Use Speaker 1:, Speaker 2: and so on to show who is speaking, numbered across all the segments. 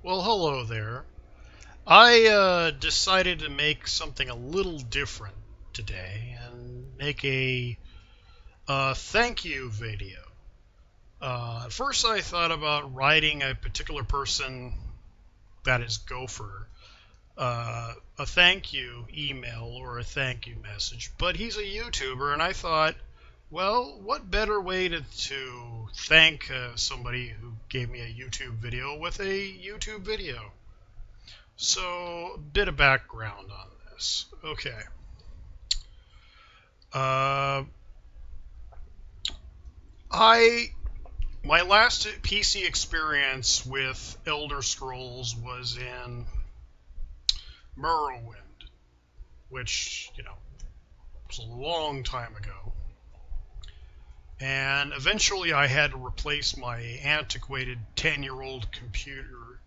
Speaker 1: Well, hello there. I decided to make something a little different today and make a thank you video. At first, I thought about writing a particular person, that is Gopher, a thank you email or a thank you message, but he's a YouTuber, and I thought, well, what better way to thank somebody who gave me a YouTube video with a YouTube video? So, a bit of background on this. Okay. Uh, I my last PC experience with Elder Scrolls was in Morrowind, which, was a long time ago. And eventually I had to replace my antiquated 10-year-old computer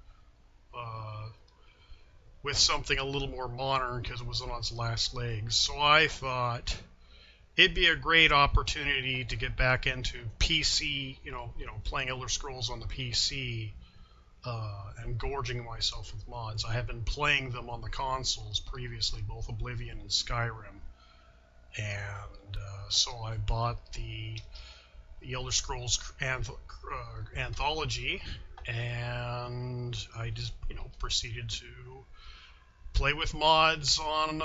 Speaker 1: with something a little more modern because it was on its last legs. So I thought it'd be a great opportunity to get back into PC, playing Elder Scrolls on the PC and gorging myself with mods. I have been playing them on the consoles previously, both Oblivion and Skyrim, and so I bought the Elder Scrolls anthology, and I just, proceeded to play with mods on,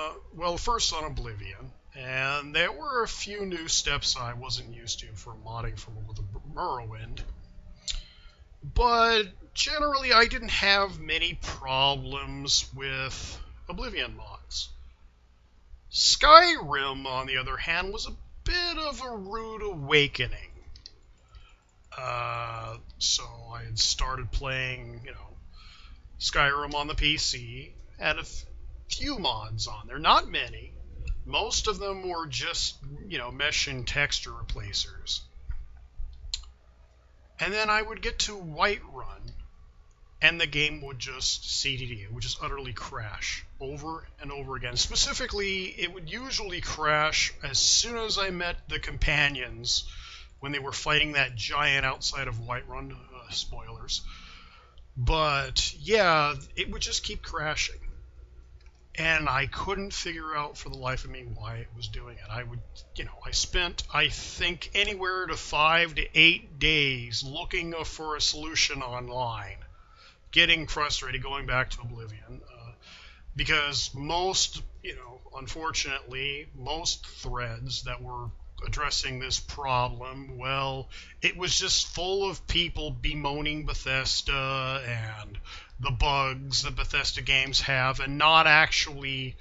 Speaker 1: first on Oblivion, and there were a few new steps I wasn't used to for modding from Morrowind. But generally, I didn't have many problems with Oblivion mods. Skyrim, on the other hand, was a bit of a rude awakening. So I had started playing, Skyrim on the PC, had a few mods on there, not many. Most of them were just, mesh and texture replacers. And then I would get to Whiterun, and the game would just CDD. It would just utterly crash over and over again. Specifically, it would usually crash as soon as I met the companions when they were fighting that giant outside of Whiterun. Spoilers. But, yeah, it would just keep crashing. And I couldn't figure out for the life of me why it was doing it. I spent, I think, anywhere to 5 to 8 days looking for a solution online, getting frustrated, going back to Oblivion, because unfortunately, most threads that were addressing this problem, well, it was just full of people bemoaning Bethesda and the bugs that Bethesda games have, and not actually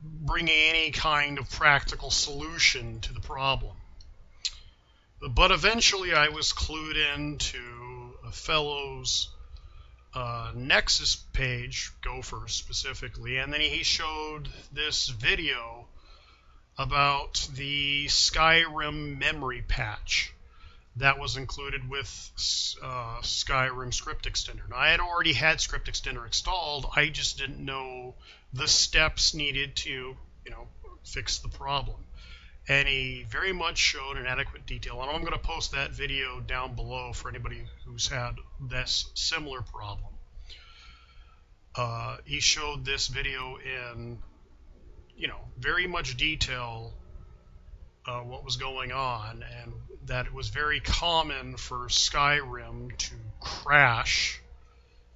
Speaker 1: bringing any kind of practical solution to the problem. But eventually I was clued into a fellow's Nexus page, Gopher specifically, and then he showed this video about the Skyrim memory patch that was included with Skyrim Script Extender. Now, I had already had Script Extender installed. I just didn't know the steps needed to, fix the problem. And he very much showed in adequate detail. And I'm going to post that video down below for anybody who's had this similar problem. He showed this video in, very much detail what was going on, and that it was very common for Skyrim to crash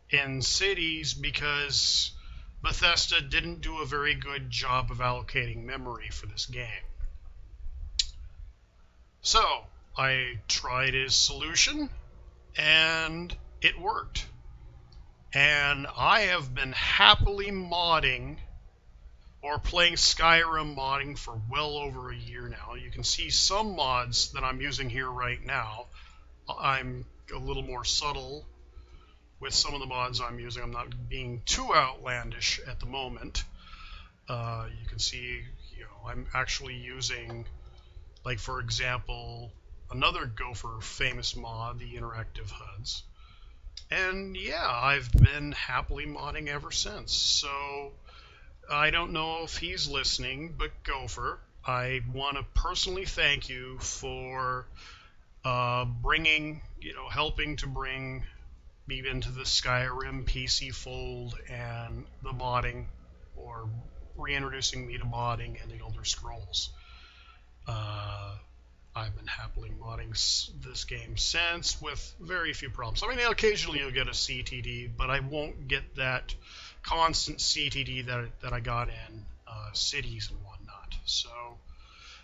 Speaker 1: in cities because Bethesda didn't do a very good job of allocating memory for this game. So I tried his solution, and it worked. And I have been happily modding or playing Skyrim modding for well over a year now. You can see some mods that I'm using here right now. I'm a little more subtle with some of the mods I'm using. I'm not being too outlandish at the moment. You can see, I'm actually using, like, for example, another Gopher famous mod, the interactive HUDs. And yeah, I've been happily modding ever since. So I don't know if he's listening, but Gopher, I want to personally thank you for helping to bring me into the Skyrim PC fold and the modding, or reintroducing me to modding and the Elder Scrolls. I've been happily modding this game since, with very few problems. I mean, occasionally you'll get a CTD, but I won't get that constant CTD that I got in cities and whatnot. So,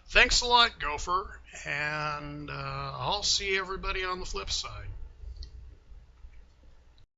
Speaker 1: thanks a lot, Gopher, and I'll see everybody on the flip side.